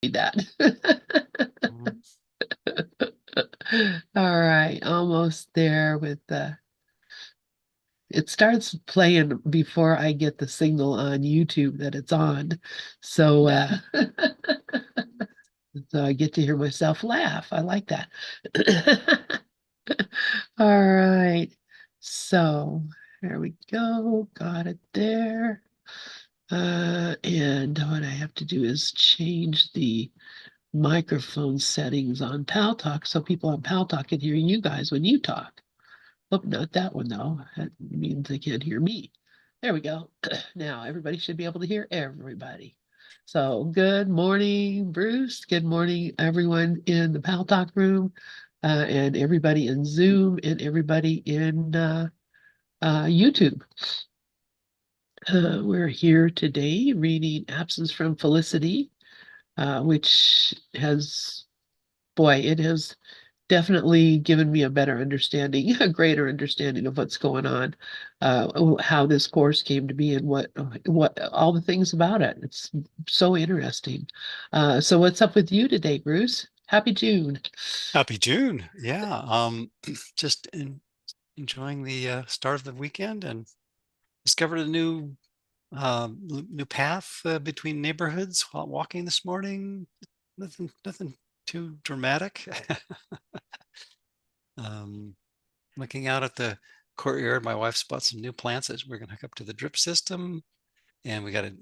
that. Mhm. All right, almost there with the. It starts playing before I get the signal on YouTube that it's on. So so I get to hear myself laugh. I like that. All right. So there we go. Got it there. And what I have to do is change the microphone settings on Pal Talk so people on Pal Talk can hear you guys when you talk. Oh, not that one though. That means they can't hear me. There we go. Now everybody should be able to hear everybody. So good morning, Bruce. Good morning, everyone in the Pal Talk room, and everybody in Zoom, and everybody in YouTube. We're here today reading Absence from Felicity, which has, boy, it has definitely given me a better understanding, a greater understanding of what's going on, how this course came to be, and what all the things about it. It's so interesting. So what's up with you today, Bruce? Happy June. Happy June. Yeah. Just enjoying the start of the weekend and discovered a new path between neighborhoods while walking this morning. Nothing too dramatic. um, Looking out at the courtyard, my wife's bought some new plants that we're going to hook up to the drip system, and we got a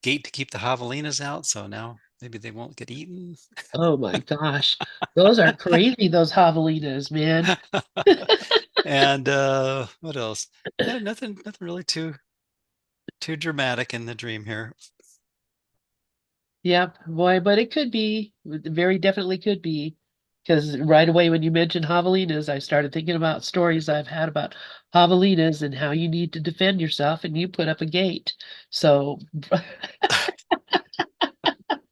gate to keep the javelinas out. So now maybe they won't get eaten. Oh my gosh, those are crazy, those javelinas, man. And what else? Yeah, nothing really too dramatic in the dream here. Yep, boy, but it could be, very definitely could be. Because right away when you mentioned javelinas, I started thinking about stories I've had about javelinas and how you need to defend yourself, and you put up a gate. So,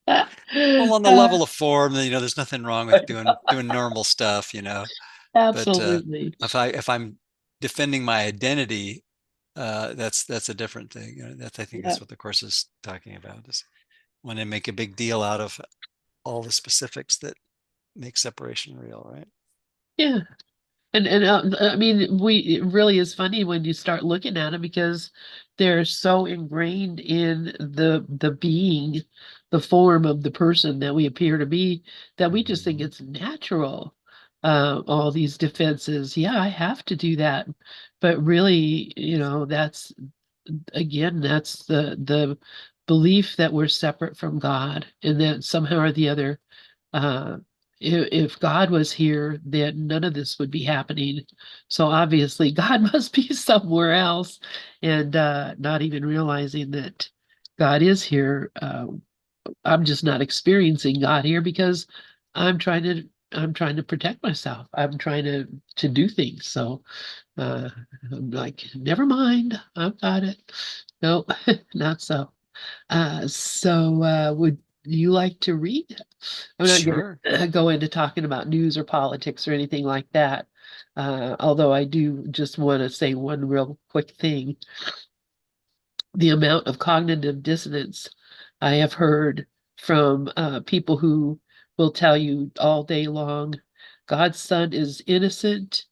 Well, on the level of form, there's nothing wrong with doing normal stuff, But absolutely. if I'm defending my identity, that's a different thing. That's I think Yeah, that's what the course is talking about is when they make a big deal out of all the specifics that make separation real, right? yeah. And I mean, it really is funny when you start looking at it because they're so ingrained in the being, the form of the person that we appear to be, that we just think Mhm. it's natural. All these defenses, yeah, I have to do that, but really, that's again, that's the belief that we're separate from God, and that somehow or the other, uh, if God was here, then none of this would be happening. So obviously, God must be somewhere else, and not even realizing that God is here. I'm just not experiencing God here because I'm trying to I'm trying to protect myself. I'm trying to do things. So uh, I'm like, never mind, I've got it. No, not so. Would you like to read? I'm not going Sure. to go into talking about news or politics or anything like that. Although I do just want to say one real quick thing. The amount of cognitive dissonance I have heard from people who will tell you all day long, God's son is innocent.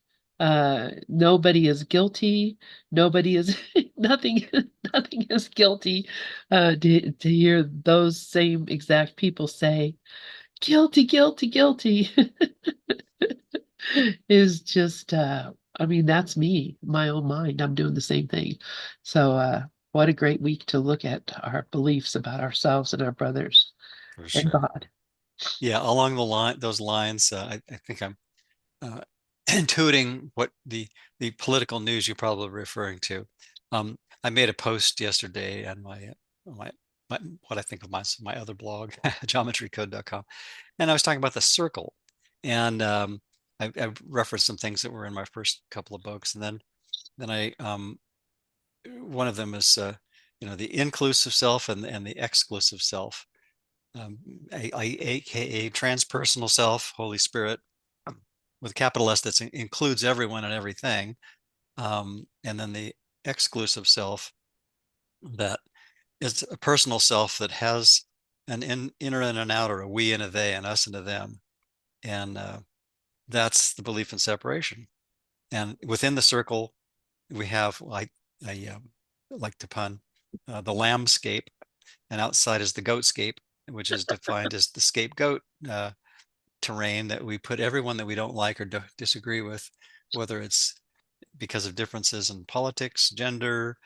Nobody is guilty. Nobody is nothing. Nothing is guilty. To hear those same exact people say, "Guilty, guilty, guilty," is just. I mean, that's me, my own mind. I'm doing the same thing. So, what a great week to look at our beliefs about ourselves and our brothers For and sure. God. Yeah, along those lines, I think I'm uh, intuiting what the political news you're probably referring to. I made a post yesterday on my, my what I think of my other blog, geometrycode.com, and I was talking about the circle, and I referenced some things that were in my first couple of books, and then I one of them is the inclusive self and the exclusive self, um, aka transpersonal self, Holy Spirit, with a capital S that includes everyone and everything, and then the exclusive self that is a personal self that has an inner and an outer, a we and a they, and us and a them. And that's the belief in separation. And within the circle, we have like I like to pun the lambscape, and outside is the goatscape, which is defined as the scapegoat terrain that we put everyone that we don't like or disagree with, whether it's because of differences in politics, gender,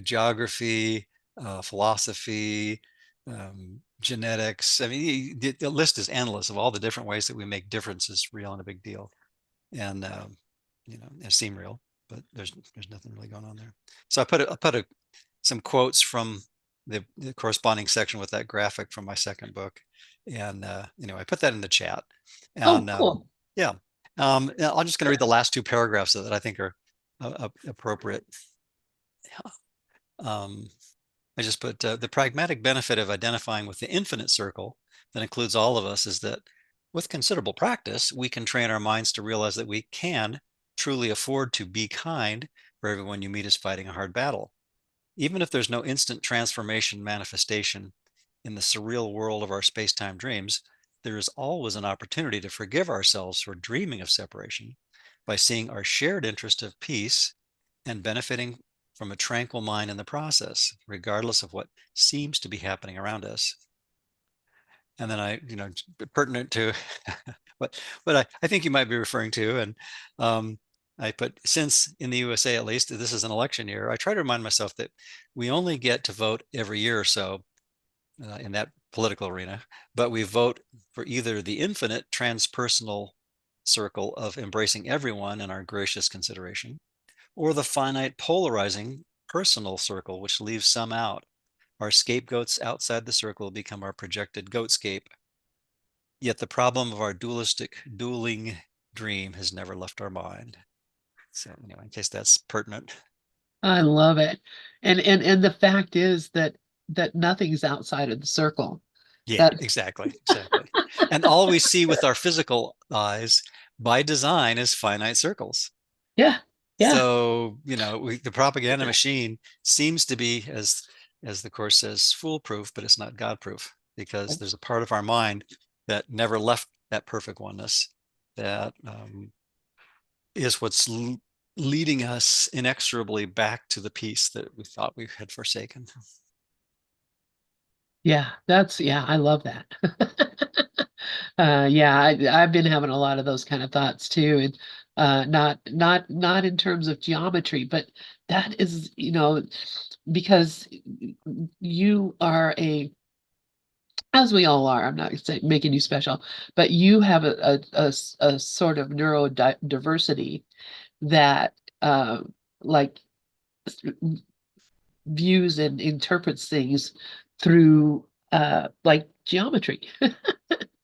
geography, philosophy, genetics. I mean, the list is endless of all the different ways that we make differences real and a big deal, and they seem real, but there's nothing really going on there. So I put some quotes from the corresponding section with that graphic from my second book, and I put that in the chat, Oh, and cool. yeah, I'm just going to read the last two paragraphs that I think are appropriate. Um, I just put the pragmatic benefit of identifying with the infinite circle that includes all of us is that with considerable practice, we can train our minds to realize that we can truly afford to be kind, for everyone you meet is fighting a hard battle. Even if there's no instant transformation manifestation in the surreal world of our space-time dreams, there is always an opportunity to forgive ourselves for dreaming of separation by seeing our shared interest of peace and benefiting from a tranquil mind in the process, regardless of what seems to be happening around us. And then pertinent to what I think you might be referring to, and I put, since in the USA, at least, this is an election year, I try to remind myself that we only get to vote every year or so in that political arena, but we vote for either the infinite transpersonal circle of embracing everyone in our gracious consideration, or the finite polarizing personal circle, which leaves some out. Our scapegoats outside the circle become our projected goatscape. Yet the problem of our dueling dream has never left our mind. So anyway, in case that's pertinent. I love it. And the fact is that nothing's outside of the circle. Yeah, That exactly. And all we see with our physical eyes by design is finite circles. yeah, yeah. So, the propaganda machine seems to be, as the course says, foolproof, but it's not God-proof, because there's a part of our mind that never left that perfect oneness, that is what's leading us inexorably back to the peace that we thought we had forsaken. Yeah, yeah, I love that. Yeah, I've been having a lot of those kind of thoughts too, and not in terms of geometry, but that is, because you are as we all are, I'm not making you special, but you have a sort of neurodiversity that like views and interprets things through like geometry.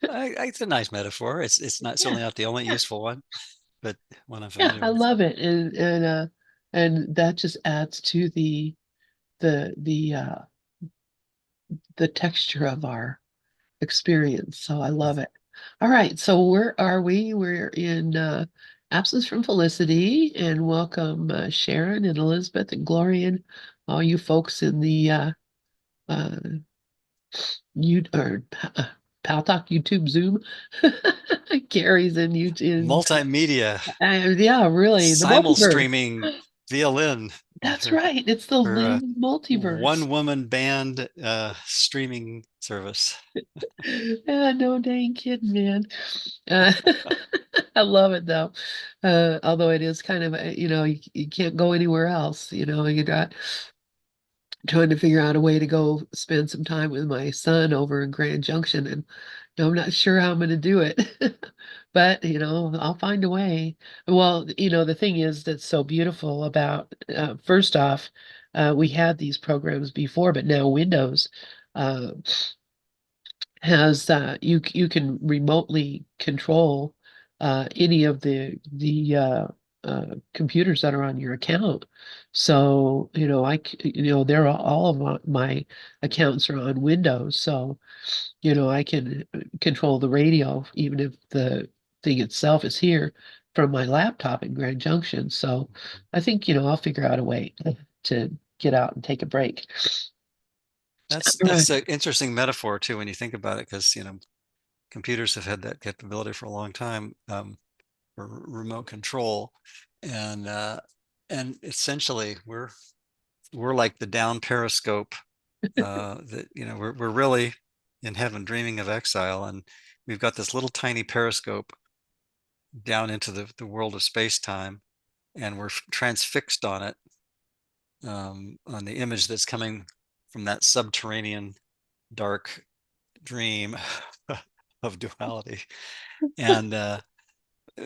It's a nice metaphor. It's not Yeah, certainly not the only useful one, but one I'm yeah, familiar I with. love it, and that just adds to the the uh the texture of our experience. So I love it. All right, so where are we? We're in Absence from Felicity, and welcome Sharon and Elizabeth and Gloria, and all you folks in the uh, you or Pal Talk, YouTube, Zoom. Gary's in YouTube. Multimedia, Yeah, really, the simul multiverse. streaming VLN. That's right. It's the Or a Zoom multiverse. one woman band streaming service. Yeah, no dang kidding, man. Uh, I love it though. Although it is kind of, you can't go anywhere else. You got trying to figure out a way to go spend some time with my son over in Grand Junction, and I'm not sure how I'm going to do it. But, I'll find a way. Well, the thing is that's so beautiful about, first off, we had these programs before, but now Windows uh, has you can remotely control any of the computers that are on your account. So, they're all of my accounts are on Windows. So, I can control the radio even if the thing itself is here from my laptop in Grand Junction. So I think, I'll figure out a way to get out and take a break. That's Right. an interesting metaphor too when you think about it, because computers have had that capability for a long time, for remote control, and essentially we're like the down periscope, that we're really in heaven dreaming of exile, and we've got this little tiny periscope down into the world of space time, and we're transfixed on it, on the image that's coming from that subterranean dark dream of duality. And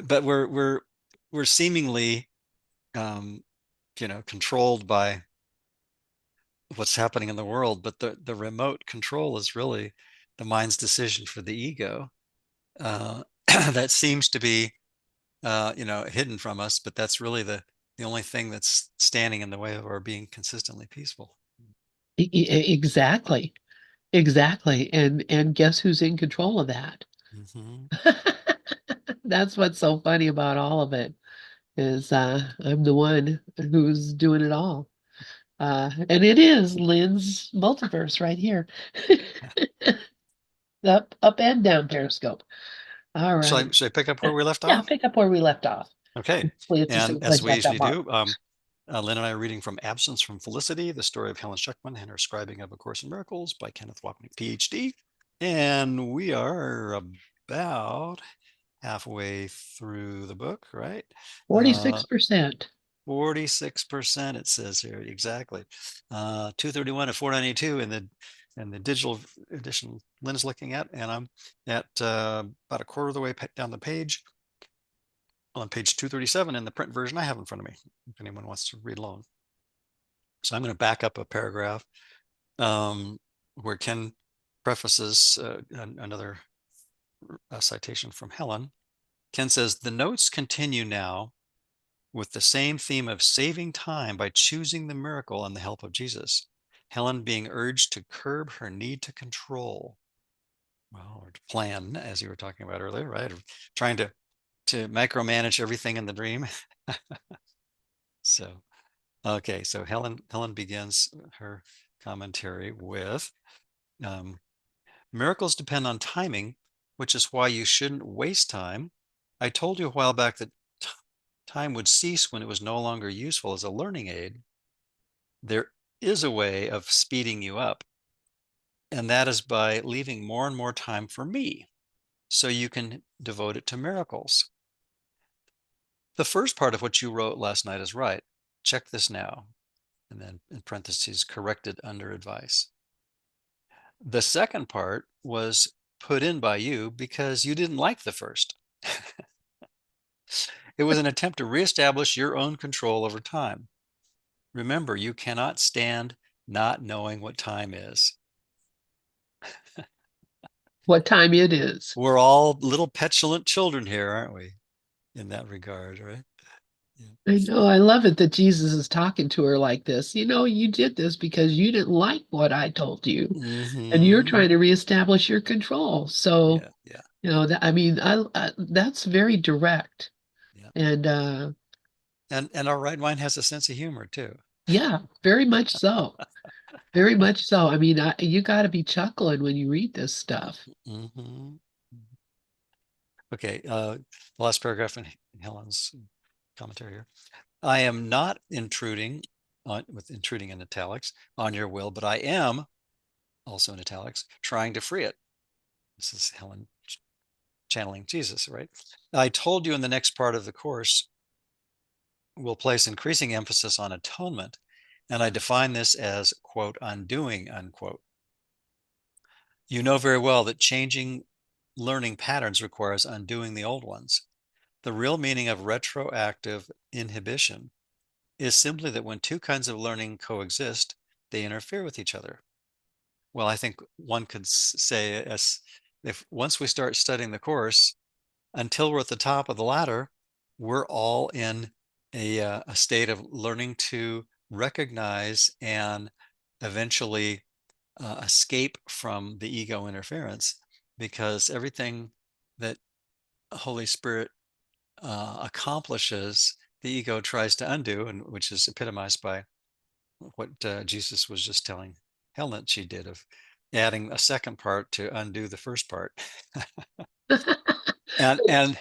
but we're seemingly, um, controlled by what's happening in the world, but the remote control is really the mind's decision for the ego, that seems to be, hidden from us, but that's really the only thing that's standing in the way of our being consistently peaceful. Exactly. Exactly. And guess who's in control of that? Hmm. That's what's so funny about all of it is I'm the one who's doing it all. And it is Lynn's multiverse right here. Up and down Periscope. All right. Should I pick up where we left Yeah, off? pick up where we left off. Okay. Hopefully it's the And same as place we we left usually off, Mark. do, Lynn and I are reading from Absence from Felicity, the story of Helen Schuckman and her scribing of A Course in Miracles by Kenneth Wapnick, PhD. And we are about halfway through the book, right? Uh, 46%. 46% it says here, exactly. 231 to 492 in the digital edition Lynn's looking at, and I'm at about a quarter of the way down the page, on page 237 in the print version I have in front of me, if anyone wants to read along. So I'm going to back up a paragraph, where Ken prefaces another citation from Helen. Ken says, "The notes continue now with the same theme of saving time by choosing the miracle and the help of Jesus. Helen being urged to curb her need to control, well, or to plan, as you were talking about earlier, right? Or trying to micromanage everything in the dream." So, okay, so Helen begins her commentary with, um, miracles depend on timing, which is why you shouldn't waste time. I told you a while back that time would cease when it was no longer useful as a learning aid. There is a way of speeding you up, and that is by leaving more and more time for me so you can devote it to miracles. The first part of what you wrote last night is right. Check this now. And then in parentheses, corrected under advice. The second part was put in by you because you didn't like the first. It was an attempt to reestablish your own control over time. Remember, you cannot stand not knowing what time is. What time it is. We're all little petulant children here, aren't we? In that regard, right? Yeah. I know. I love it that Jesus is talking to her like this. You know, you did this because you didn't like what I told you, and you're Mm-hmm. trying to reestablish your control. So, Yeah, yeah, that I mean, that's very direct. yeah. And And our right mind has a sense of humor too. yeah, very much so. Very much so. I mean, you got to be chuckling when you read this stuff. Mm-hmm. Okay, the last paragraph in Helen's commentary here. I am not intruding with intruding in italics on your will, but I am also in italics trying to free it. This is Helen channeling Jesus, right? I told you in the next part of the course, we'll place increasing emphasis on atonement, and I define this as, quote, undoing, unquote. You know very well that changing learning patterns requires undoing the old ones. The real meaning of retroactive inhibition is simply that when two kinds of learning coexist, they interfere with each other. Well, I think one could say, as if once we start studying the course, until we're at the top of the ladder, we're all in a state of learning to recognize and eventually escape from the ego interference, because everything that Holy Spirit accomplishes, the ego tries to undo, and which is epitomized by what Jesus was just telling Helen she did of adding a second part to undo the first part. And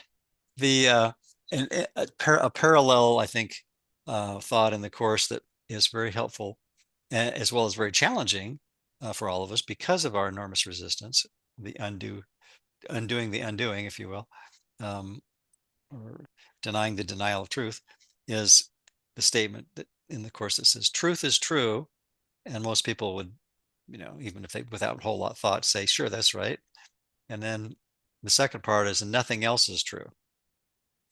the and a parallel, I think, thought in the course that is very helpful, as well as very challenging for all of us because of our enormous resistance, the undoing the undoing, if you will, or denying the denial of truth, is the statement that in the course that says truth is true, and most people would, even if they without a whole lot of thought, say sure, that's right. And then the second part is, and nothing else is true.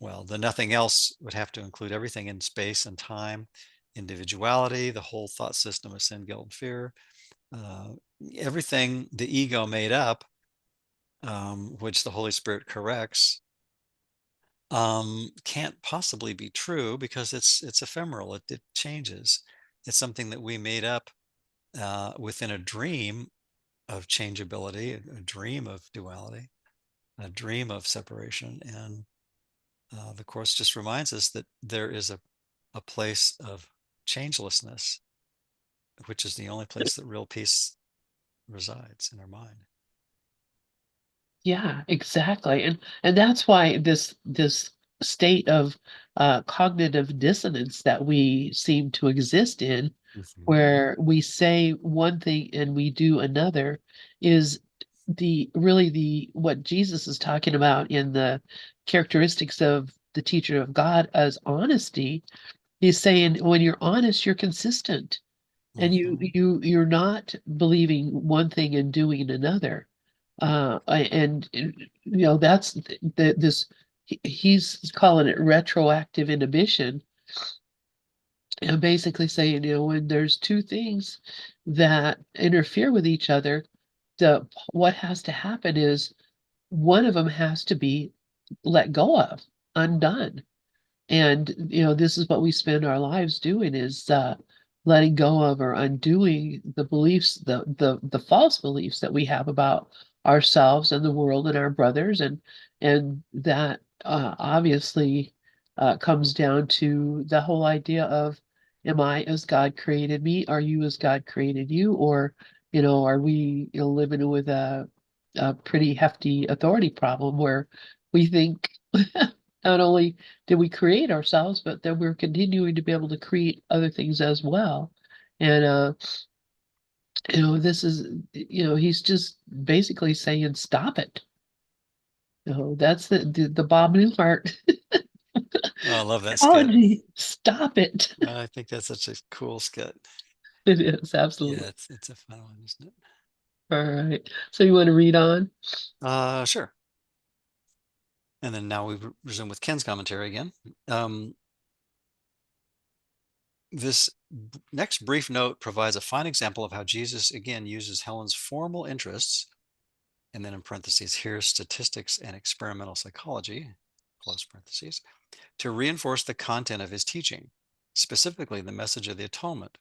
Well, the nothing else would have to include everything in space and time, individuality, the whole thought system of sin, guilt, and fear, uh, everything the ego made up, which the Holy Spirit corrects, can't possibly be true because it's ephemeral. It changes. It's something that we made up within a dream of changeability, a dream of duality, a dream of separation, and the Course just reminds us that there is a place of changelessness, which is the only place that real peace resides in our mind. Yeah, exactly. And that's why this state of cognitive dissonance that we seem to exist in, Mhm. where we say one thing and we do another, is the really the what Jesus is talking about in the characteristics of the teacher of God as honesty. He's saying when you're honest, you're consistent, and Mhm. you're not believing one thing and doing another. That's this. He's calling it retroactive inhibition, and basically saying, when there's two things that interfere with each other, the what has to happen is one of them has to be let go of, undone. And this is what we spend our lives doing, is letting go of or undoing the beliefs, the false beliefs that we have about ourselves and the world and our brothers, and that obviously comes down to the whole idea of, am I as God created me? Are you as God created you? Or are we living with a pretty hefty authority problem where we think not only did we create ourselves, but then we're continuing to be able to create other things as well. And this is, he's just basically saying, stop it. That's the Bob Newhart Oh, I love that skit. apology. Stop it. I think that's such a cool skit. It is Yeah, absolutely. it's a fun one, isn't it? All right. So you want to read on? Sure. And then now we resume with Ken's commentary again. Um, this next brief note provides a fine example of how Jesus again uses Helen's formal interests, and then in parentheses, here's statistics and experimental psychology, close parentheses, to reinforce the content of his teaching, specifically the message of the atonement,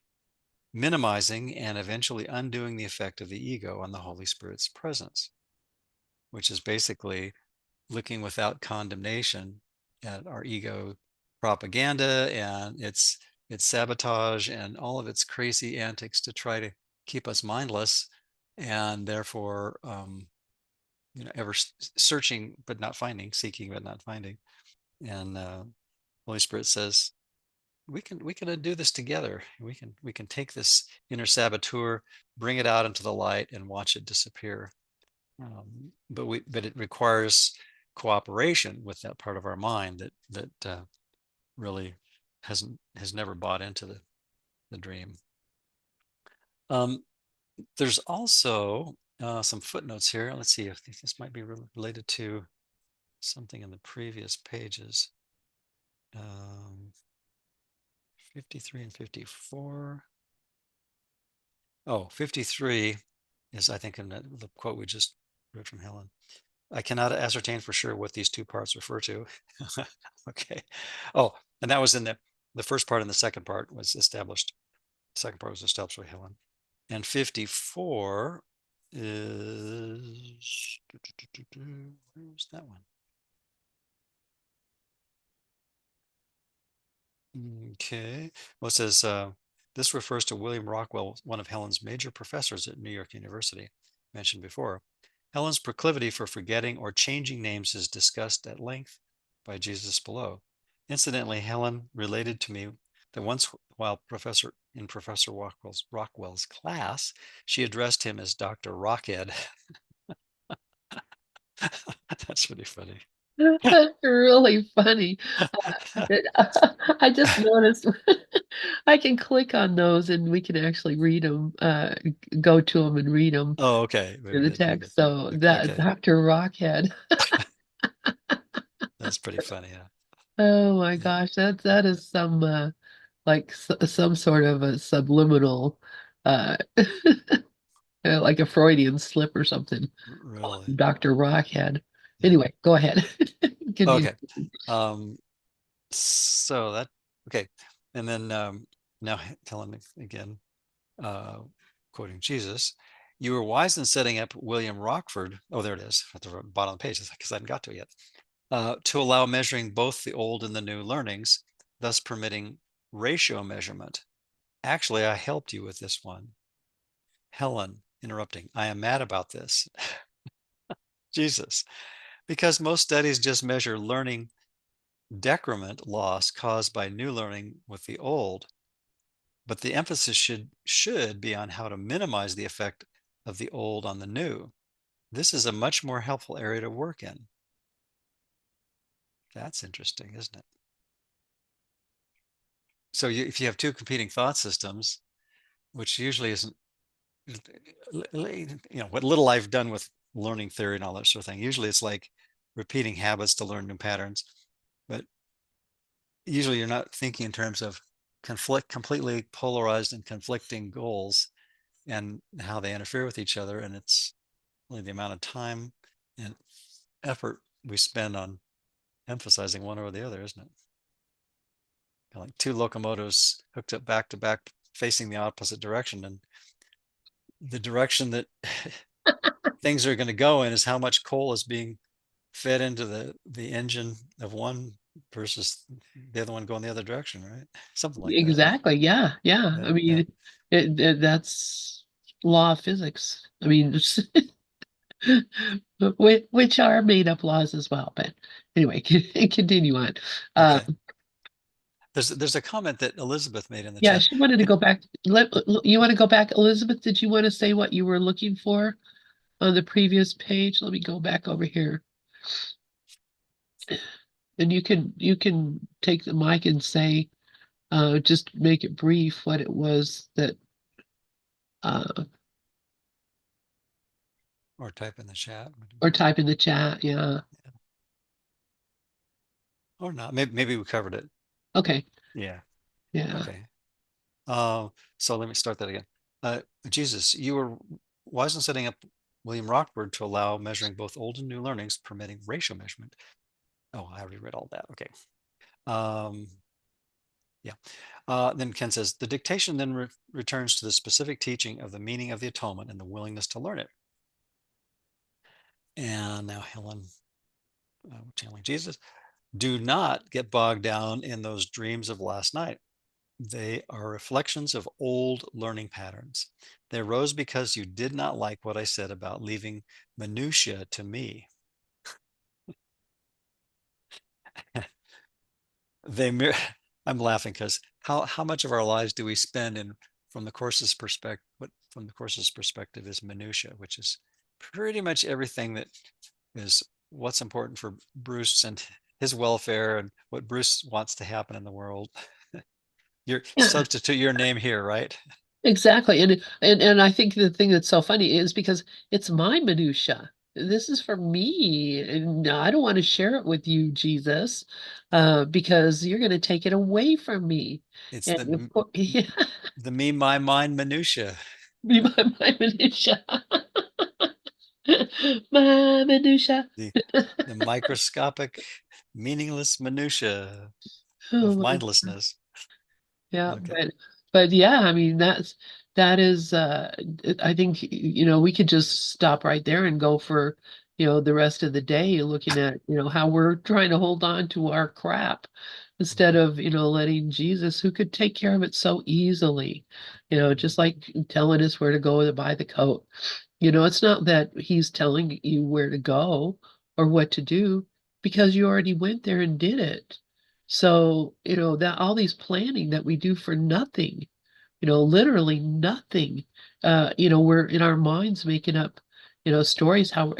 minimizing and eventually undoing the effect of the ego on the Holy Spirit's presence, which is basically looking without condemnation at our ego propaganda and its sabotage and all of its crazy antics to try to keep us mindless, and therefore ever searching but not finding, seeking but not finding. And Holy Spirit says we can undo this together. We can take this inner saboteur, bring it out into the light, and watch it disappear. But it requires cooperation with that part of our mind that really has never bought into the dream. Um, there's also some footnotes here. Let's see, I think this might be related to something in the previous pages. 53 and 54. Oh, 53 is, I think, in the quote we just read from Helen. I cannot ascertain for sure what these two parts refer to. Okay. Oh, and that was in the first part, and the second part was established. The second part was established by Helen. And 54 is, where's that one? Okay. Well, it says This refers to William Rockwell, one of Helen's major professors at New York University, mentioned before. Helen's proclivity for forgetting or changing names is discussed at length by Jesus below. Incidentally, Helen related to me that once while Professor Rockwell's class, she addressed him as Dr. Rockhead. That's pretty funny. That's really funny. I just noticed I can click on those and we can actually read them, go to them and read them Oh, okay. in Maybe the that. text. So that Okay, Dr. Rockhead. that's pretty funny. Yeah. Oh my Yeah. gosh, that is some like some sort of a subliminal like a Freudian slip or something. Really. Dr. Rockhead. Yeah. Anyway, go ahead. Continue. Okay. Um, so that okay. And then now telling me again, uh, quoting Jesus, you were wise in setting up William Rockford. Oh, there it is at the bottom of the page. Because I hadn't got to it yet. To allow measuring both the old and the new learnings, thus permitting ratio measurement. Actually, I helped you with this one. Helen, interrupting, I am mad about this. Jesus, because most studies just measure learning decrement loss caused by new learning with the old, but the emphasis should be on how to minimize the effect of the old on the new. This is a much more helpful area to work in. That's interesting, isn't it? So if you have two competing thought systems, which usually isn't, what little I've done with learning theory and all that sort of thing, usually it's like repeating habits to learn new patterns. But usually you're not thinking in terms of completely polarized and conflicting goals and how they interfere with each other. And it's really the amount of time and effort we spend on emphasizing one or the other, isn't it? Kind of like two locomotives hooked up back to back facing the opposite direction, and the direction that things are going to go in is how much coal is being fed into the engine of one versus the other one going the other direction, right? Something like that. Exactly. Yeah. Yeah. Yeah, I yeah. mean, that's law of physics. I mean, which are made up laws as well. But anyway, continue on. Okay. Um, There's a comment that Elizabeth made in the yeah, chat. she wanted to go back. You want to go back, Elizabeth? Did you want to say what you were looking for on the previous page? Let me go back over here. And you can take the mic and say, just make it brief what it was that uh Or type in the chat. or type in the chat. Yeah. Or not. Maybe we covered it. Okay. Yeah. Yeah. Okay. So let me start that again. Jesus, you were wise in setting up William Rockford to allow measuring both old and new learnings, permitting ratio measurement. Oh, I already read all that. Okay. Um, yeah. Then Ken says, the dictation then returns to the specific teaching of the meaning of the atonement and the willingness to learn it. And now Helen, channeling Jesus, do not get bogged down in those dreams of last night. They are reflections of old learning patterns. They arose because you did not like what I said about leaving minutia to me. they I'm laughing because how much of our lives do we spend in from the course's perspective? What from the course's perspective is minutia, which is pretty much everything that is what's important for Bruce and his welfare and what Bruce wants to happen in the world. Your Yeah. substitute your name here, right? Exactly. And I think the thing that's so funny is because it's my minutia. This is for me, and I don't want to share it with you, Jesus, because you're going to take it away from me. It's And of course, yeah, the me, my, mind minutia, be my minutia. My minutia. the the microscopic, meaningless minutia Oh of my, mindlessness. yeah, Okay. but yeah, I mean that is I think we could just stop right there and go for the rest of the day looking at how we're trying to hold on to our crap. instead of, letting Jesus, who could take care of it so easily, just like telling us where to go to buy the coat. It's not that he's telling you where to go or what to do because you already went there and did it. So, that all these planning that we do for nothing, literally nothing. We're in our minds making up, stories how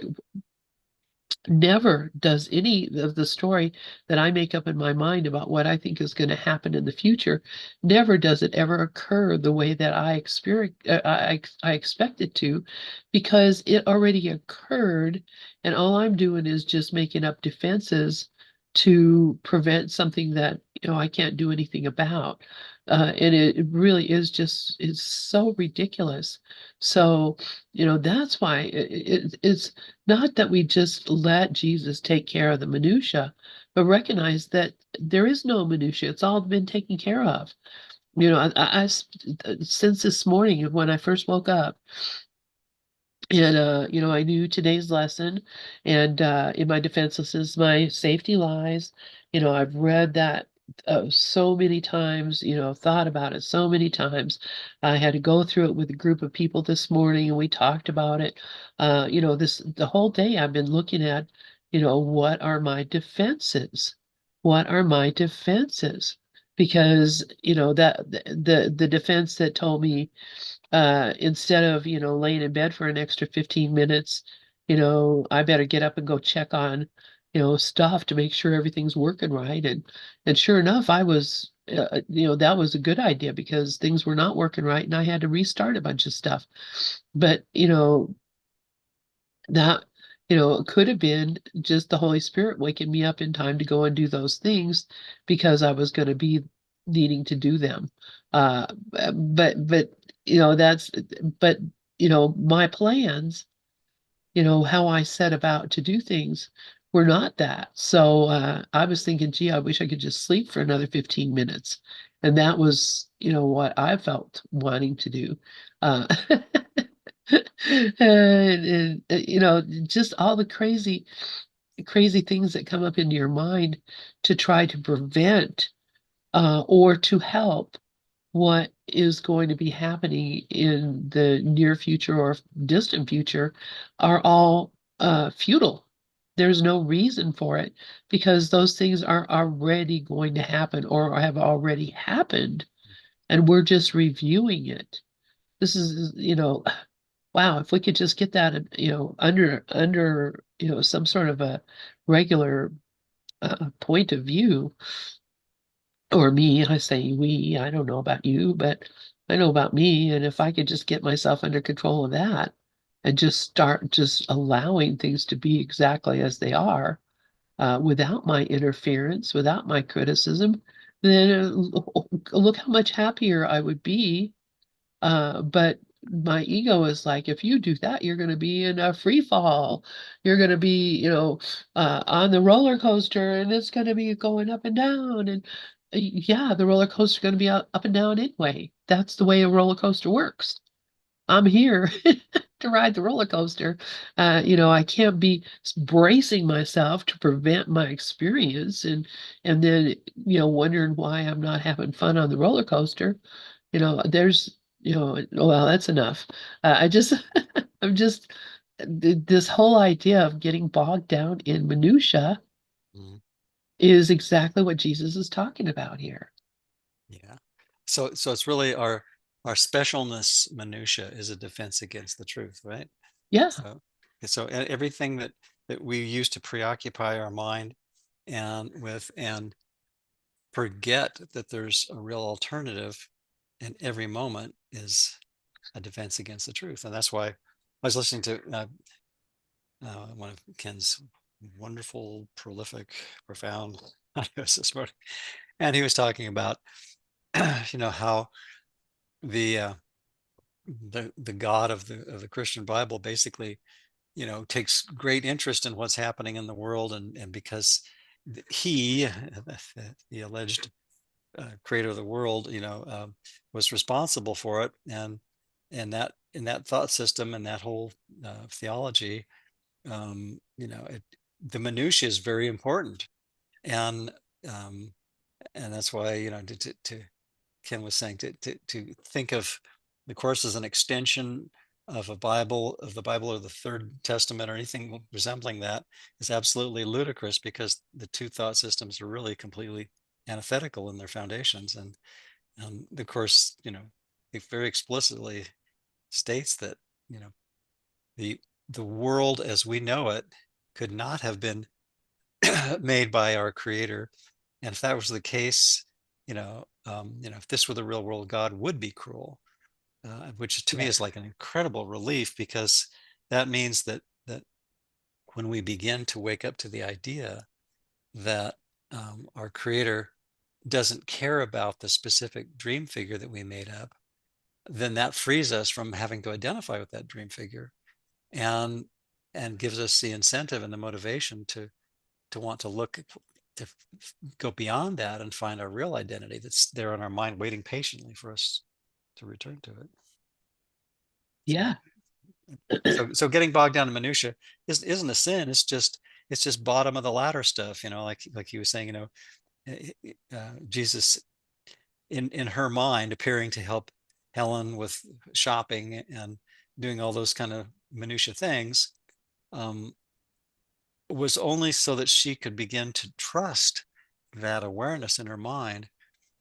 never does any of the story that I make up in my mind about what I think is going to happen in the future, never does it ever occur the way that I experience, I expect it to, because it already occurred, and all I'm doing is just making up defenses to prevent something that I can't do anything about. And it really is just it's so ridiculous. So, that's why it's not that we just let Jesus take care of the minutia, but recognize that there is no minutia. It's all been taken care of. Since this morning when I first woke up, and I knew today's lesson, and in my defenselessness, my safety lies. I've read that so many times, thought about it so many times. I had to go through it with a group of people this morning, and we talked about it. The whole day I've been looking at, what are my defenses? What are my defenses? Because, that the defense that told me instead of, laying in bed for an extra 15 minutes, I better get up and go check on, stuff to make sure everything's working right. And sure enough, that was a good idea because things were not working right and I had to restart a bunch of stuff. But, that, it could have been just the Holy Spirit waking me up in time to go and do those things because I was going to be needing to do them. But that's but my plans, how I set about to do things were not that. So I was thinking, gee, I wish I could just sleep for another 15 minutes. And that was, what I felt wanting to do. Uh, just all the crazy things that come up into your mind to try to prevent or to help what is going to be happening in the near future or distant future are all futile. There's no reason for it because those things are already going to happen or have already happened, and we're just reviewing it. This is, wow, if we could just get that, under, some sort of a regular point of view, or me, I say we, I don't know about you, but I know about me. And if I could just get myself under control of that and just start just allowing things to be exactly as they are, without my interference, without my criticism, then look how much happier I would be. But my ego is like, if you do that, you're going to be in a free fall. You're going to be, on the roller coaster, and it's going to be going up and down. And yeah, the roller coaster is going to be up and down anyway. That's the way a roller coaster works. I'm here to ride the roller coaster. I can't be bracing myself to prevent my experience and then, wondering why I'm not having fun on the roller coaster. There's, well, that's enough. I just, I'm just, this whole idea of getting bogged down in minutia Mhm. is exactly what Jesus is talking about here. Yeah. So it's really our specialness minutia is a defense against the truth, right? Yeah. So everything that we use to preoccupy our mind and forget that there's a real alternative in every moment is a defense against the truth. And that's why I was listening to one of Ken's wonderful, prolific, profound audios this morning, and he was talking about how the uh, the God of the Christian Bible basically takes great interest in what's happening in the world, and because he, the alleged creator of the world, was responsible for it, and that in that thought system and that whole theology, the minutiae is very important, and um, And that's why, Ken was saying, to think of the Course as an extension of the Bible or the Third Testament or anything resembling that is absolutely ludicrous, because the two thought systems are really completely antithetical in their foundations. And the Course, it very explicitly states that, you know, the the world as we know it could not have been made by our Creator. And if that was the case, if this were the real world, God would be cruel, which to me is Yes. like an incredible relief, because that means that when we begin to wake up to the idea that our Creator doesn't care about the specific dream figure that we made up, then that frees us from having to identify with that dream figure, and gives us the incentive and the motivation to want to look to go beyond that and find our real identity that's there in our mind, waiting patiently for us to return to it. So, Yeah. so getting bogged down in minutia isn't a sin. It's just bottom of the ladder stuff. Like he was saying. Jesus in her mind appearing to help Helen with shopping and doing all those kind of minutia things, um, was only so that she could begin to trust that awareness in her mind.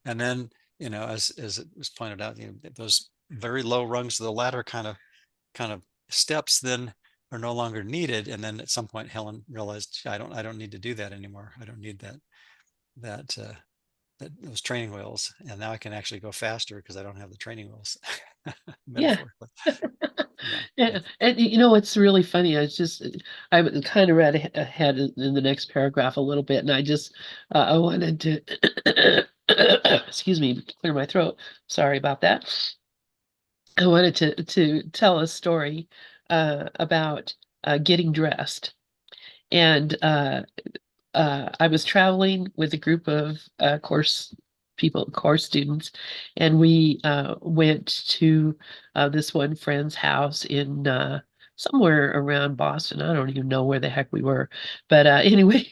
And then, as it was pointed out, those very low rungs of the ladder kind of steps then are no longer needed. And then at some point, Helen realized, I don't need to do that anymore. I don't need that those training wheels. And now I can actually go faster because I don't have the training wheels, Yeah. metaphorically. Yeah. Yeah, and it's really funny. I kind of read ahead in the next paragraph a little bit, and I wanted to, excuse me, clear my throat. Sorry about that. I wanted to tell a story about getting dressed, and I was traveling with a group of course students, and we went to this one friend's house in somewhere around Boston. I don't even know where the heck we were, but anyway,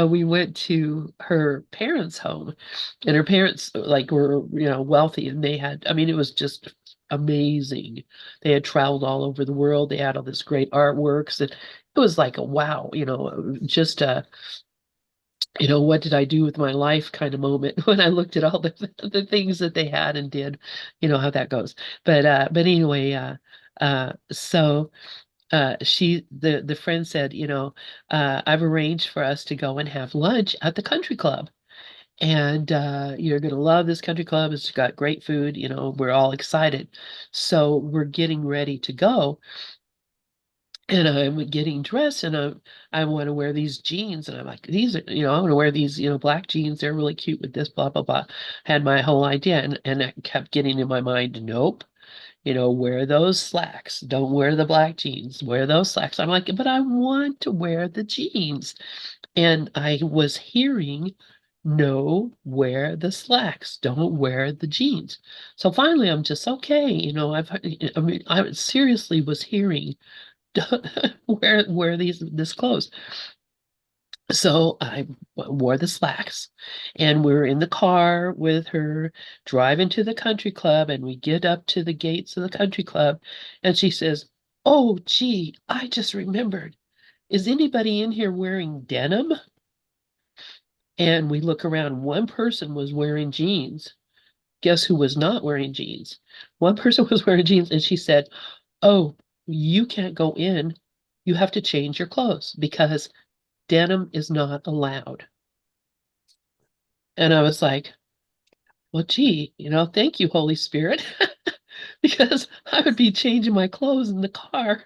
we went to her parents' home, and her parents like were wealthy, and they had, I mean, it was just amazing. They had traveled all over the world. They had all this great artworks, and it was like a wow, just a what did I do with my life kind of moment when I looked at all the things that they had and did, how that goes. But anyway, so the friend said, I've arranged for us to go and have lunch at the country club. And you're gonna love this country club. It's got great food, we're all excited. So we're getting ready to go. And I'm getting dressed, and I want to wear these jeans, and I'm like, these are, I want to wear these, black jeans. They're really cute with this, blah blah blah. Had my whole idea, and I kept getting in my mind, nope, wear those slacks. Don't wear the black jeans. Wear those slacks. I'm like, but I want to wear the jeans, and I was hearing, no, wear the slacks. Don't wear the jeans. So finally, I'm just okay. I mean, I seriously was hearing wear this clothes. So I wore the slacks, and we're in the car with her driving to the country club, and we get up to the gates of the country club, and she says, "Oh, gee, I just remembered. Is anybody in here wearing denim?" And we look around. One person was wearing jeans. Guess who was not wearing jeans? One person was wearing jeans, and she said, "Oh, you can't go in. You have to change your clothes because denim is not allowed." And I was like, well, gee, thank you, Holy Spirit, because I would be changing my clothes in the car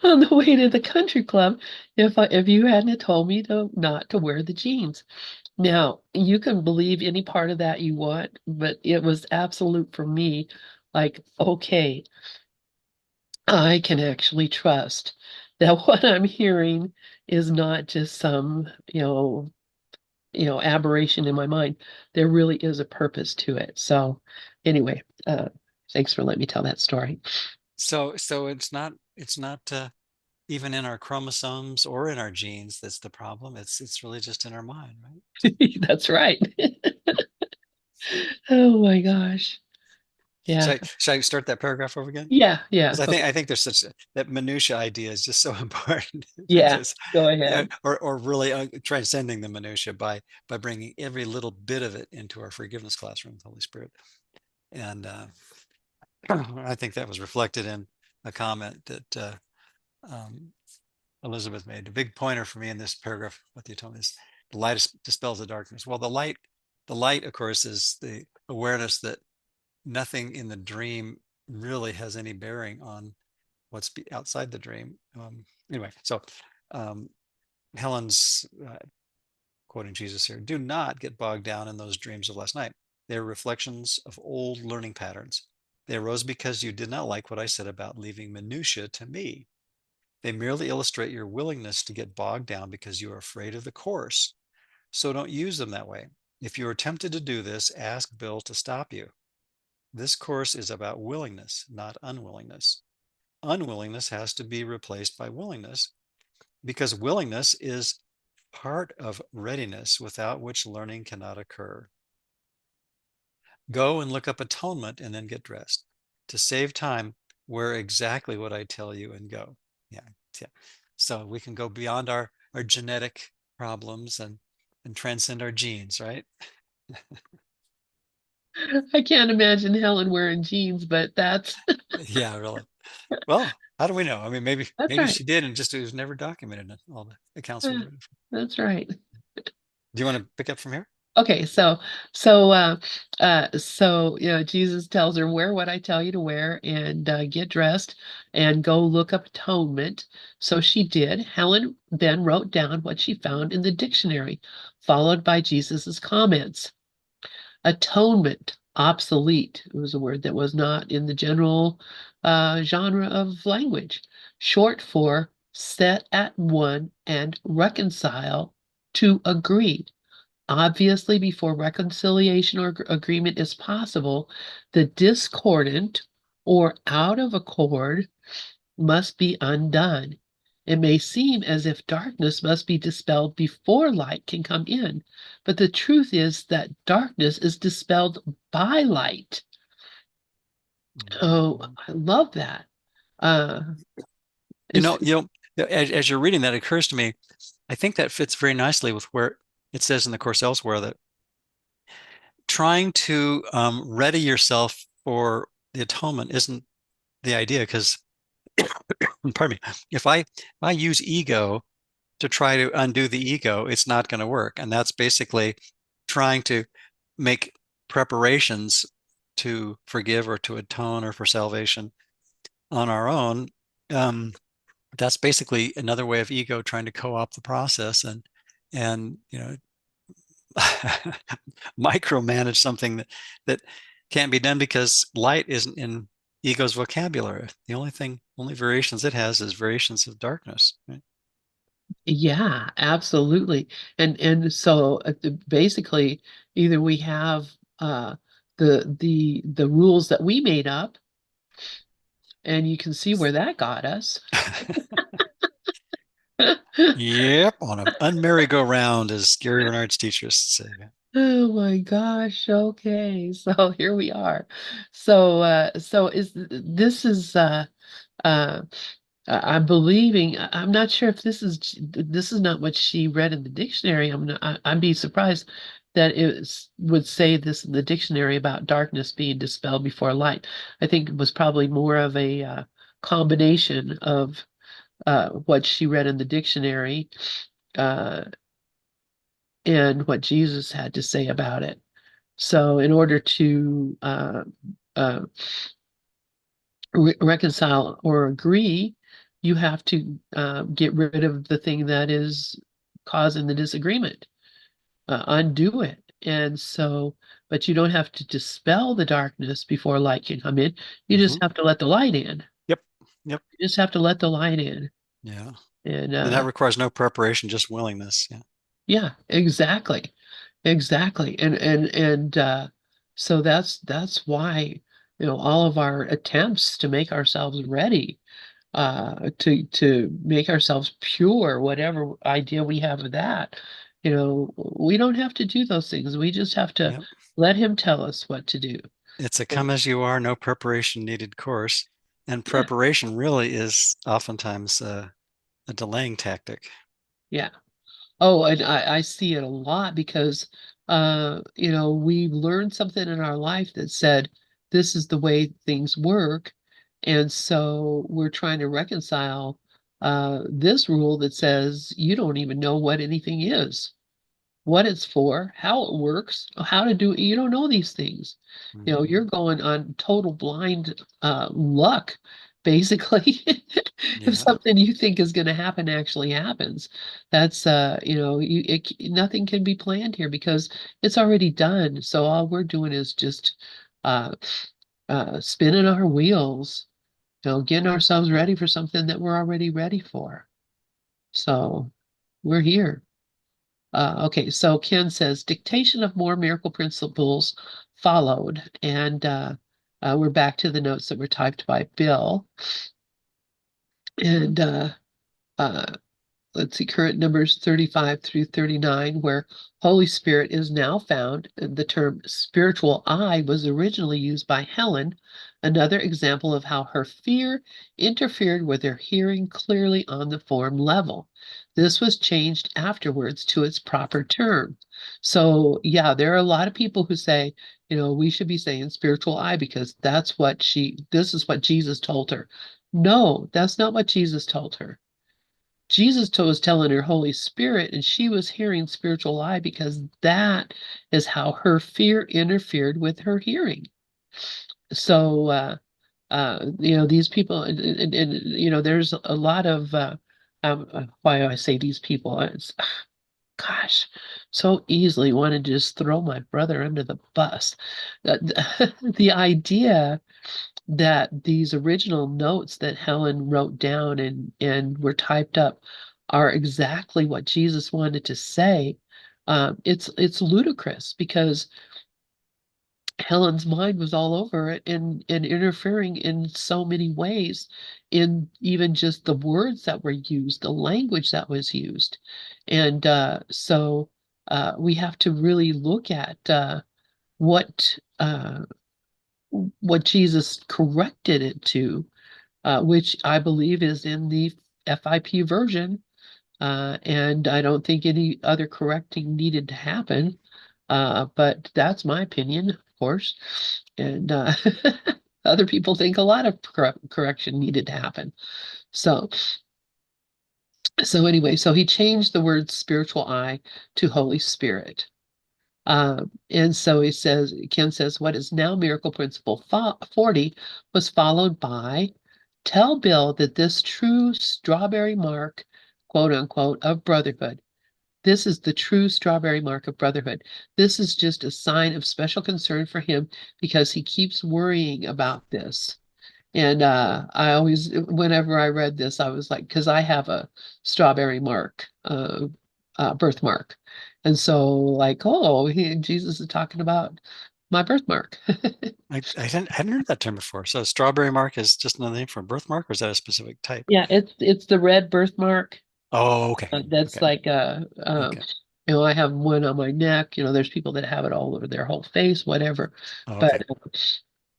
on the way to the country club if you hadn't told me to not to wear the jeans. Now, you can believe any part of that you want, but it was absolute for me. Like, okay, I can actually trust that what I'm hearing is not just some, aberration in my mind. There really is a purpose to it. So anyway, thanks for letting me tell that story. So it's not even in our chromosomes or in our genes that's the problem. It's really just in our mind, right? That's right. Oh my gosh. Yeah. Should I start that paragraph over again? Yeah. Yeah. Because Okay. I think there's such that minutia idea is just so important Yeah. because Go ahead. or really transcending the minutia by bringing every little bit of it into our forgiveness classroom with the Holy Spirit. And I think that was reflected in a comment that um, Elizabeth made. A big pointer for me in this paragraph, what you told me is the light dispels the darkness. Well, the light, of course, is the awareness that nothing in the dream really has any bearing on what's outside the dream. Anyway, so um, Helen's quoting Jesus here: "Do not get bogged down in those dreams of last night. They are reflections of old learning patterns. They arose because you did not like what I said about leaving minutia to me. They merely illustrate your willingness to get bogged down because you are afraid of the course. So don't use them that way. If you are tempted to do this, ask Bill to stop you. This course is about willingness, not unwillingness. Unwillingness has to be replaced by willingness because willingness is part of readiness without which learning cannot occur. Go and look up atonement and then get dressed. To save time, wear exactly what I tell you and go." Yeah. Yeah. So we can go beyond our genetic problems and transcend our genes, right? I can't imagine Helen wearing jeans, but that's Yeah, really. Well, how do we know? I mean, that's maybe right. she did, and just it was never documented in all the accounts we've Uh, read. That's right. Do you want to pick up from here? Okay, so Jesus tells her, wear what I tell you to wear and get dressed and go look up atonement. So she did. Helen then wrote down what she found in the dictionary, followed by Jesus's comments. Atonement, obsolete. It was a word that was not in the general genre of language. Short for set at one and reconcile to agree. Obviously, before reconciliation or agreement is possible, the discordant or out of accord must be undone. It may seem as if darkness must be dispelled before light can come in, but the truth is that darkness is dispelled by light. Oh, Mhm. I love that. Uh, You it's know, you know, as you're reading that, it occurs to me, I think that fits very nicely with where it says in the course elsewhere that trying to ready yourself for the atonement isn't the idea. Because, pardon me, if I use ego to try to undo the ego, it's not going to work. And that's basically trying to make preparations to forgive or to atone or for salvation on our own. Um, that's basically another way of ego trying to co-opt the process and micromanage something that can't be done because light isn't in ego's vocabulary. The only variations it has is variations of darkness, right? Yeah, absolutely. And so basically either we have the rules that we made up, and you can see where that got us. Yep, on an unmerry-go-round, as Gary Renard's teacher used to say. Oh my gosh. Okay. So here we are. So is this is I'm believing, I'm not sure if this is not what she read in the dictionary. I'd be surprised that would say this in the dictionary about darkness being dispelled before light. I think it was probably more of a combination of what she read in the dictionary uh, and what Jesus had to say about it. So in order to uh, reconcile or agree, you have to get rid of the thing that is causing the disagreement, undo it. And so, but you don't have to dispel the darkness before light can come in. You just Hmm. have to let the light in. Yep, yep, You just have to let the light in. yeah. And And that requires no preparation, just willingness. Yeah. yeah, exactly. Exactly. And so that's why, all of our attempts to make ourselves ready to make ourselves pure, whatever idea we have of that. We don't have to do those things. We just have to Yep. let him tell us what to do. It's a come as you are, no preparation needed course. And Yeah, preparation really is oftentimes a delaying tactic. yeah. Oh, and I see it a lot because we learned something in our life that said this is the way things work. And so we're trying to reconcile this rule that says you don't even know what anything is, what it's for, how it works, how to do it. You don't know these things. Mhm. You're going on total blind luck, basically. If Yeah. something you think is going to happen actually happens, that's nothing can be planned here because it's already done. So all we're doing is just uh, spinning our wheels, getting ourselves ready for something that we're already ready for. So we're here. Okay, so Ken says dictation of more miracle principles followed, and we're back to the notes that were typed by Bill. And uh, let's see, current numbers 35 through 39, where Holy Spirit is now found. The term spiritual eye was originally used by Helen, another example of how her fear interfered with her hearing clearly on the form level. This was changed afterwards to its proper term. So, yeah, there are a lot of people who say, we should be saying spiritual eye because this is what Jesus told her. No, that's not what Jesus told her. Jesus was telling her Holy Spirit, and she was hearing spiritual eye because that is how her fear interfered with her hearing. So, these people, and there's a lot of, why do I say these people? It's, gosh, so easily want to just throw my brother under the bus. The idea that these original notes that Helen wrote down and were typed up are exactly what Jesus wanted to say. It's ludicrous because Helen's mind was all over it and interfering in so many ways in even just the words that were used, the language that was used. And so we have to really look at what what Jesus corrected it to, which I believe is in the FIP version. And I don't think any other correcting needed to happen. But that's my opinion, of course. And other people think a lot of correction needed to happen. So, so anyway, so he changed the word spiritual eye to Holy Spirit. And so Ken says, what is now Miracle Principle 40 was followed by tell Bill that this true strawberry mark, quote unquote, of brotherhood. This is the true strawberry mark of brotherhood. This is just a sign of special concern for him because he keeps worrying about this. And I always, whenever I read this, I was like, because I have a strawberry mark, birthmark. And so, like, oh, Jesus is talking about my birthmark. I hadn't heard that term before. So strawberry mark is just another name for a birthmark, or is that a specific type? Yeah, it's the red birthmark. Oh, okay. That's Okay. like Okay. I have one on my neck. There's people that have it all over their whole face, whatever. Oh, But okay.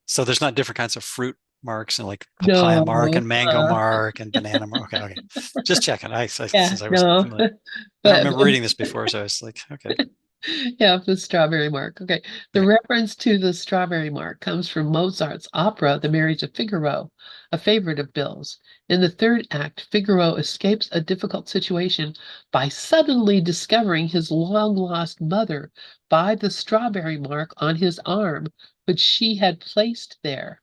So there's not different kinds of fruit marks and like papaya mark no, and mango mark and banana mark. Okay, okay. Just checking. yeah, Since I wasn't no. familiar. I don't But remember reading this before, so I was like, okay. yeah, the strawberry mark. Okay. The Okay. reference to the strawberry mark comes from Mozart's opera, The Marriage of Figaro, a favorite of Bill's. In the third act, Figaro escapes a difficult situation by suddenly discovering his long lost mother by the strawberry mark on his arm, which she had placed there.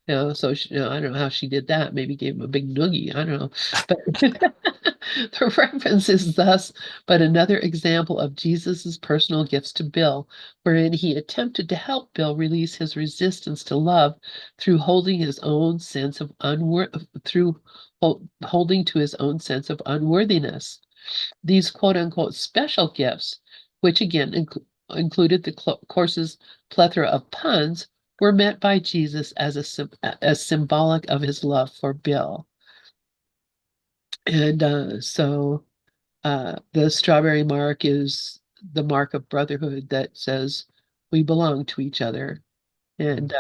So I don't know how she did that. Maybe gave him a big noogie. I don't know. But the reference is thus but another example of Jesus's personal gifts to Bill, wherein he attempted to help Bill release his resistance to love through holding his own sense of holding to his own sense of unworthiness. These quote unquote special gifts, which again included the course's plethora of puns, were meant by Jesus as symbolic of his love for Bill. And the strawberry mark is the mark of brotherhood that says we belong to each other. And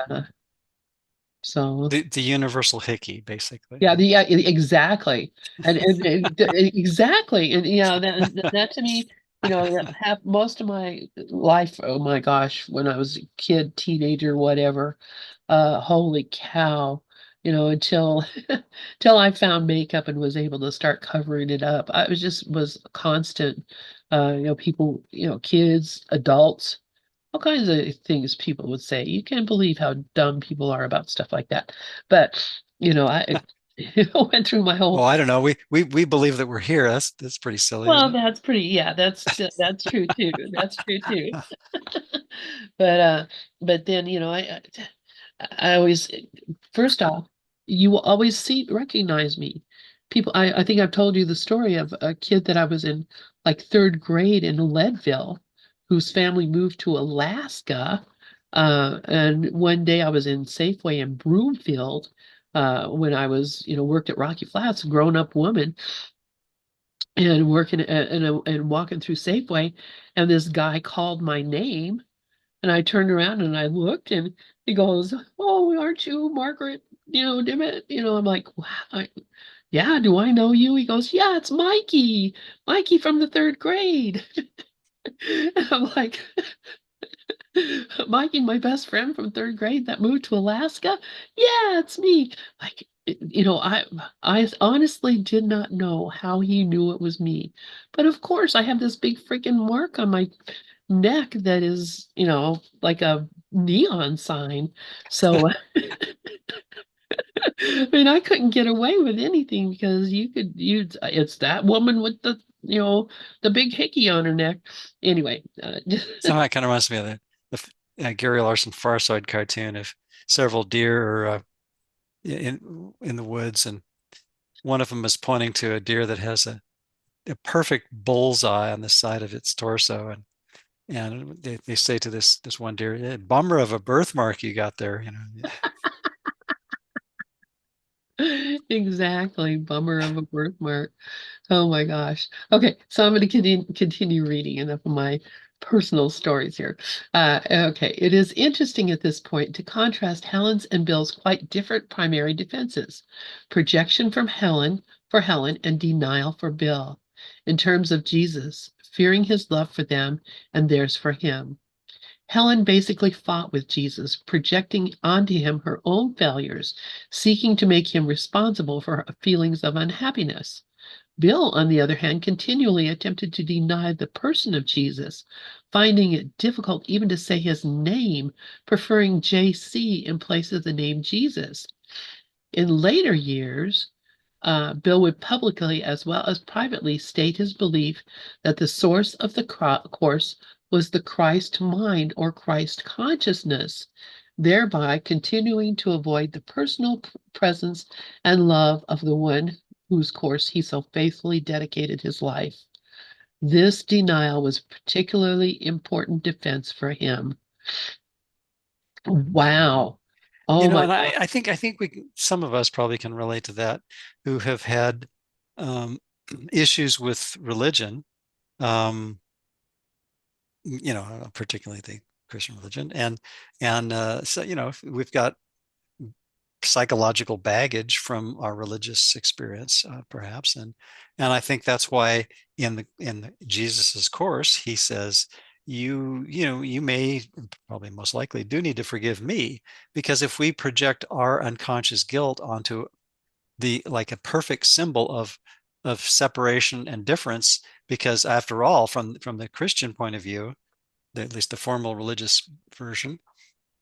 so The universal hickey, basically. yeah, exactly. And exactly. And yeah, that to me, that have most of my life, oh my gosh, when I was a kid, teenager, whatever, holy cow, until till I found makeup and was able to start covering it up. I was constant, people, kids, adults, all kinds of things people would say. You can't believe how dumb people are about stuff like that. But, I went through my Well, whole, I don't know. We believe that we're here. That's pretty silly, well, isn't that's pretty, yeah, that's true too. That's true too. it? But but then, I always, first off, you will always recognize me. People, I think I've told you the story of a kid that I was in like third grade in Leadville, whose family moved to Alaska. And one day I was in Safeway in Broomfield, when I was, worked at Rocky Flats, a grown-up woman, and working and walking through Safeway, and this guy called my name. And I turned around and I looked and he goes, "Oh, aren't you Margaret, Dimmitt?" I'm like, "Wow, yeah, do I know you?" He goes, "Yeah, it's Mikey. Mikey from the third grade." And I'm like, "Mikey, my best friend from third grade that moved to Alaska? Yeah, it's me." Like, I honestly did not know how he knew it was me. But of course, I have this big freaking mark on my neck that is, like a neon sign. So, I mean, I couldn't get away with anything because it's that woman with the big hickey on her neck. Anyway, Somehow it kind of reminds me of Gary Larson Far Side cartoon of several deer are in the woods, and one of them is pointing to a deer that has a perfect bullseye on the side of its torso, and they say to this one deer, bummer of a birthmark you got there, exactly. Bummer of a birthmark. Oh my gosh. Okay, so I'm going to continue reading enough of my personal stories here. Okay, it is interesting at this point to contrast Helen's and Bill's quite different primary defenses: projection for Helen and denial for Bill. In terms of Jesus, fearing his love for them and theirs for him. Helen basically fought with Jesus, projecting onto him her own failures, seeking to make him responsible for her feelings of unhappiness. Bill, on the other hand, continually attempted to deny the person of Jesus, finding it difficult even to say his name, preferring JC in place of the name Jesus. In later years, Bill would publicly as well as privately state his belief that the source of the course was the Christ mind or Christ consciousness, thereby continuing to avoid the personal presence and love of the one whose course he so faithfully dedicated his life. This denial was a particularly important defense for him. Wow. Oh my And God. I think some of us probably can relate to that, who have had um, issues with religion, um, particularly the Christian religion, and so we've got psychological baggage from our religious experience, perhaps, and I think that's why in Jesus's course he says, you may, probably most likely, do need to forgive me, because if we project our unconscious guilt onto the like a perfect symbol of separation and difference, because after all, from the Christian point of view, at least the formal religious version,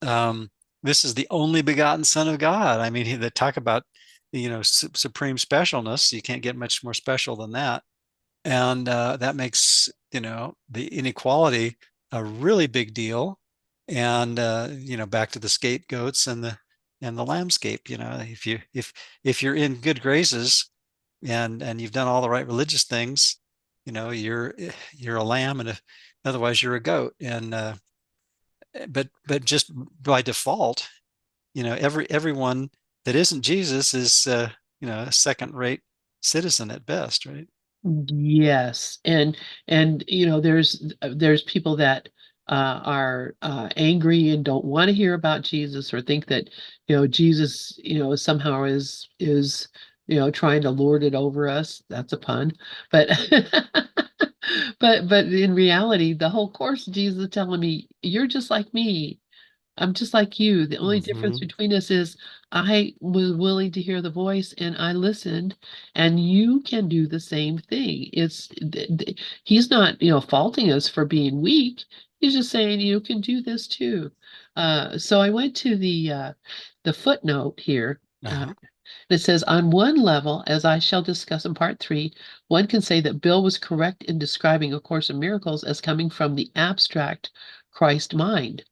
um, this is the only begotten Son of God. I mean, they talk about supreme specialness. You can't get much more special than that, and that makes the inequality a really big deal. And back to the scapegoats and the lambscape. If you're in good graces and you've done all the right religious things, you're a lamb, and otherwise you're a goat. And but just by default, everyone that isn't Jesus is a second rate citizen at best, right? Yes, and there's people that are angry and don't want to hear about Jesus or think that Jesus somehow is trying to lord it over us. That's a pun, but but in reality, the whole course, Jesus is telling me you're just like me. I'm just like you. The only difference Hmm. between us is I was willing to hear the voice and I listened, and you can do the same thing. He's not, faulting us for being weak. He's just saying you can do this too. So I went to the footnote here. Uh-huh. It says, on one level, as I shall discuss in part three, one can say that Bill was correct in describing A Course in Miracles as coming from the abstract Christ mind.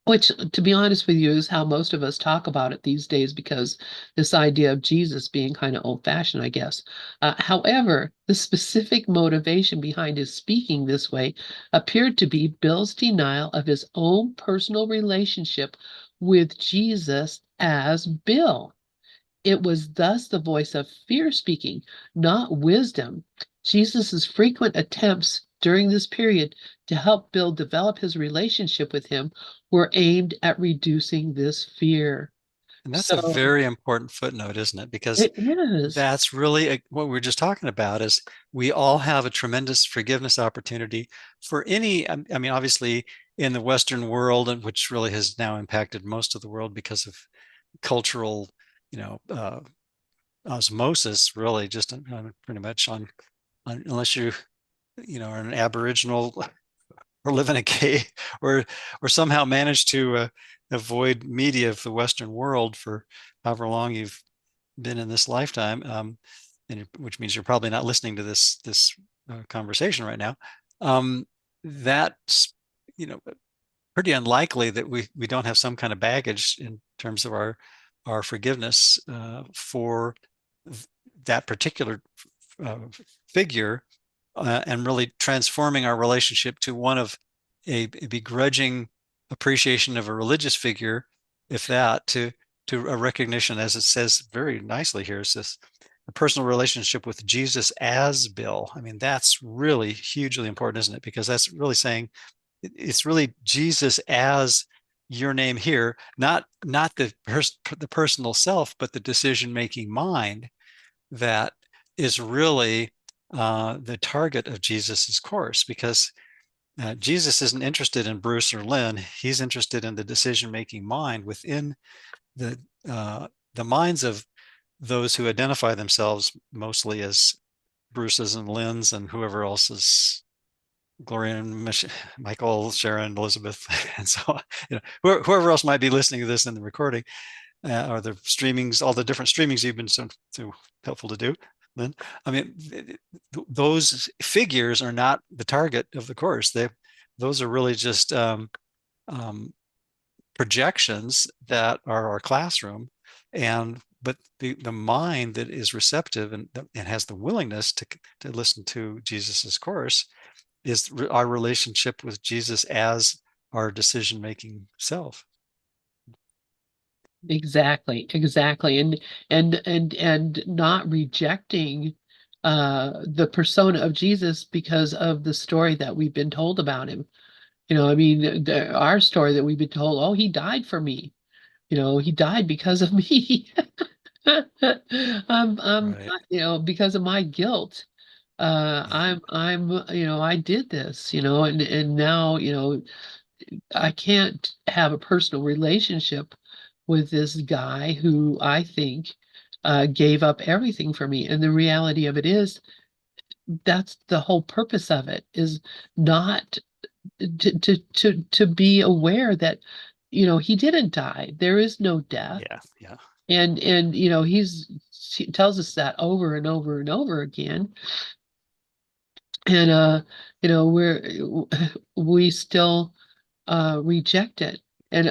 Which, to be honest with you, is how most of us talk about it these days because this idea of Jesus being kind of old-fashioned, I guess. However, the specific motivation behind his speaking this way appeared to be Bill's denial of his own personal relationship with Jesus as Bill. It was thus the voice of fear speaking, not wisdom. Jesus' frequent attempts during this period to help Bill develop his relationship with him were aimed at reducing this fear. And that's a So very important footnote, isn't it? Because it is. that's really what we were just talking about is we all have a tremendous forgiveness opportunity for any, I mean, obviously in the Western world, and which really has now impacted most of the world because of cultural, you know, osmosis, really just pretty much unless are an Aboriginal or live in a cave or somehow manage to avoid media of the Western world for however long you've been in this lifetime, which means you're probably not listening to this conversation right now. That's pretty unlikely that we don't have some kind of baggage in terms of our forgiveness for that particular uh, figure, and really transforming our relationship to one of a begrudging appreciation of a religious figure, if that, to a recognition, as it says very nicely here, is this a personal relationship with Jesus as Bill. I mean, that's really hugely important, isn't it? Because that's really saying it's really Jesus as your name here, not the personal self, but the decision making mind that is really the target of Jesus's course, because Jesus isn't interested in Bruce or Lynn. He's interested in the decision-making mind within the uh, the minds of those who identify themselves mostly as Bruce's and Lynn's and whoever else is Gloria and Michael, Sharon, Elizabeth, and so on. Whoever else might be listening to this in the recording, or the streamings, all the different streamings you've been so helpful to do, Lynn. I mean, those figures are not the target of the course. Those are really just um, projections that are our classroom, but the mind that is receptive and has the willingness to listen to Jesus's course is our relationship with Jesus as our decision making self. Exactly, exactly. And not rejecting the persona of Jesus because of the story that we've been told about him. I mean, our story that we've been told, oh, he died for me. He died because of me. Right. Because of my guilt. I did this, and now, I can't have a personal relationship with this guy who I think gave up everything for me. And the reality of it is, that's the whole purpose of it, is not to be aware that, he didn't die. There is no death. Yeah. Yeah. And he tells us that over and over and over again. And we still reject it. And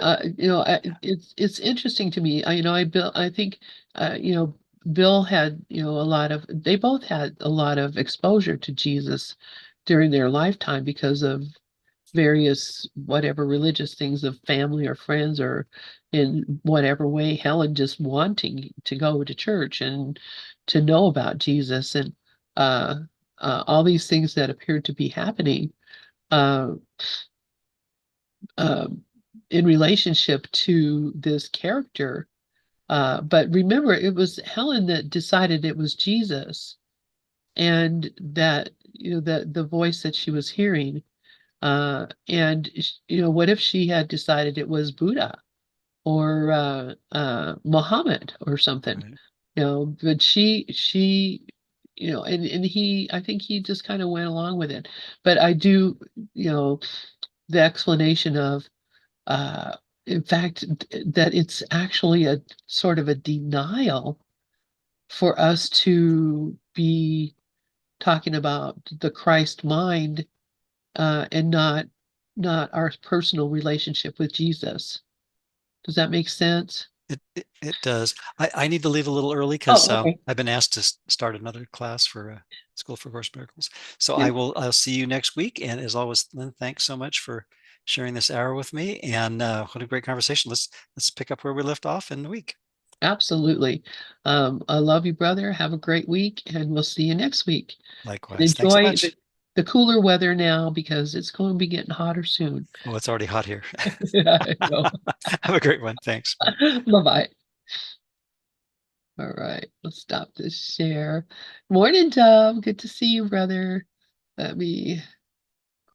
it's interesting to me. I think Bill had they both had a lot of exposure to Jesus during their lifetime because of various whatever religious things of family or friends or in whatever way, Helen just wanting to go to church and to know about Jesus and uh, all these things that appeared to be happening uh, uh, in relationship to this character. But remember, it was Helen that decided it was Jesus, and that that the voice that she was hearing. And what if she had decided it was Buddha or Muhammad or something? Right. But she, and he, I think he just kind of went along with it. But I do, the explanation of, uh, in fact, that it's actually a sort of a denial for us to be talking about the Christ mind and not our personal relationship with Jesus. Does that make sense? It does. I need to leave a little early because Oh, okay. I've been asked to start another class for School for Course Miracles. So Yeah, I'll see you next week. And as always, Lynn, thanks so much for sharing this hour with me. And what a great conversation. Let's pick up where we left off in the week. absolutely. I love you, brother. Have a great week, and we'll see you next week. And Likewise. Thanks so enjoy much. the cooler weather now because it's going to be getting hotter soon. Oh, it's already hot here. I know. Have a great one. Thanks. Bye. Bye-bye. All right, let's stop this share. Morning, Dove. Good to see you, brother. Let me